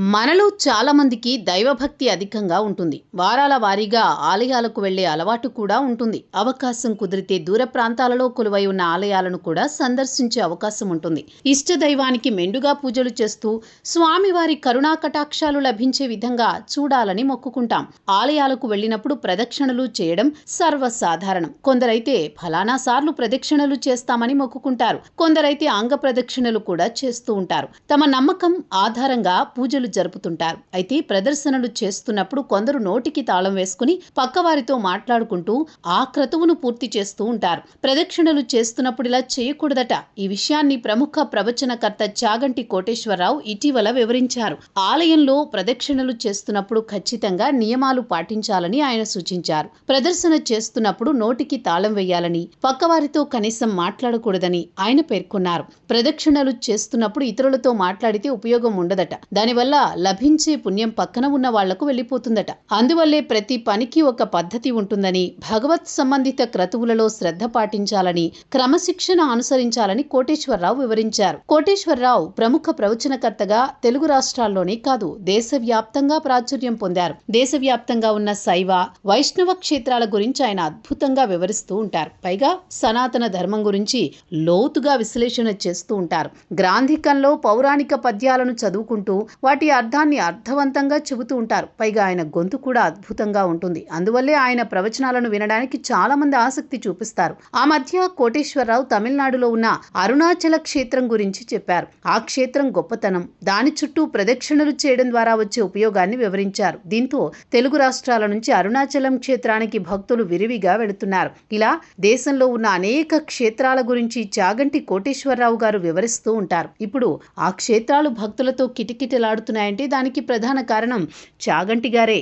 మనలో చాలా మందికి దైవభక్తి అధికంగా ఉంటుంది. వారాల వారీగా ఆలయాలకు వెళ్లే అలవాటు కూడా ఉంటుంది. అవకాశం కుదిరితే దూర ప్రాంతాలలో కొలువై ఉన్న ఆలయాలను కూడా సందర్శించే అవకాశం ఉంటుంది. ఇష్ట దైవానికి మెండుగా పూజలు చేస్తూ స్వామివారి కరుణా కటాక్షాలు లభించే విధంగా చూడాలని మొక్కుకుంటాం. ఆలయాలకు వెళ్లినప్పుడు ప్రదక్షిణలు చేయడం సర్వసాధారణం. కొందరైతే ఫలానా సార్లు ప్రదక్షిణలు చేస్తామని మొక్కుకుంటారు. కొందరైతే అంగ ప్రదక్షిణలు కూడా చేస్తూ ఉంటారు. తమ నమ్మకం ఆధారంగా పూజలు జరుపుతుంటారు. అయితే ప్రదర్శనలు చేస్తున్నప్పుడు కొందరు నోటికి తాళం వేసుకుని పక్కవారితో మాట్లాడుకుంటూ ఆ క్రతువును పూర్తి చేస్తూ ఉంటారు. ప్రదక్షిణలు చేస్తున్నప్పుడు ఇలా చేయకూడదట. ఈ విషయాన్ని ప్రముఖ ప్రవచనకర్త చాగంటి కోటేశ్వరరావు ఇటీవల వివరించారు. ఆలయంలో ప్రదక్షిణలు చేస్తున్నప్పుడు ఖచ్చితంగా నియమాలు పాటించాలని ఆయన సూచించారు. ప్రదర్శన చేస్తున్నప్పుడు నోటికి తాళం వేయాలని, పక్కవారితో కనీసం మాట్లాడకూడదని ఆయన పేర్కొన్నారు. ప్రదక్షిణలు చేస్తున్నప్పుడు ఇతరులతో మాట్లాడితే ఉపయోగం ఉండదట. దానివల్ల లభించే పుణ్యం పక్కన ఉన్న వాళ్లకు వెళ్లిపోతుందట. అందువల్లే ప్రతి పనికి ఒక పద్ధతి ఉంటుందని, భగవత్ సంబంధిత క్రతువులలో శ్రద్ధ పాటించాలని, క్రమశిక్షణ అనుసరించాలని కోటేశ్వరరావు వివరించారు. కోటేశ్వరరావు ప్రముఖ ప్రవచనకర్తగా తెలుగు రాష్ట్రాల్లోనే కాదు, దేశవ్యాప్తంగా ప్రాచుర్యం పొందారు. దేశవ్యాప్తంగా ఉన్న శైవ, వైష్ణవ క్షేత్రాల గురించి ఆయన అద్భుతంగా వివరిస్తూ ఉంటారు. పైగా సనాతన ధర్మం గురించి లోతుగా విశ్లేషణ చేస్తూ ఉంటారు. గ్రాంధికంలో పౌరాణిక పద్యాలను చదువుకుంటూ వాటి అర్థాన్ని అర్థవంతంగా చెబుతూ ఉంటారు. పైగా ఆయన గొంతు కూడా అద్భుతంగా ఉంటుంది. అందువల్లే ఆయన ప్రవచనాలను వినడానికి చాలా మంది ఆసక్తి చూపిస్తారు. ఆ మధ్య కోటేశ్వరరావు తమిళనాడులో ఉన్న అరుణాచల క్షేత్రం గురించి చెప్పారు. ఆ క్షేత్రం గొప్పతనం, దాని చుట్టూ ప్రదక్షిణలు చేయడం ద్వారా వచ్చే ఉపయోగాన్ని వివరించారు. దీంతో తెలుగు రాష్ట్రాల నుంచి అరుణాచలం క్షేత్రానికి భక్తులు విరివిగా వెళుతున్నారు. ఇలా దేశంలో ఉన్న అనేక క్షేత్రాల గురించి చాగంటి కోటేశ్వరరావు గారు వివరిస్తూ ఉంటారు. ఇప్పుడు ఆ క్షేత్రాలు భక్తులతో కిటకిటలాడుతున్నాయంటే దానికి ప్రధాన కారణం చాగంటి గారే.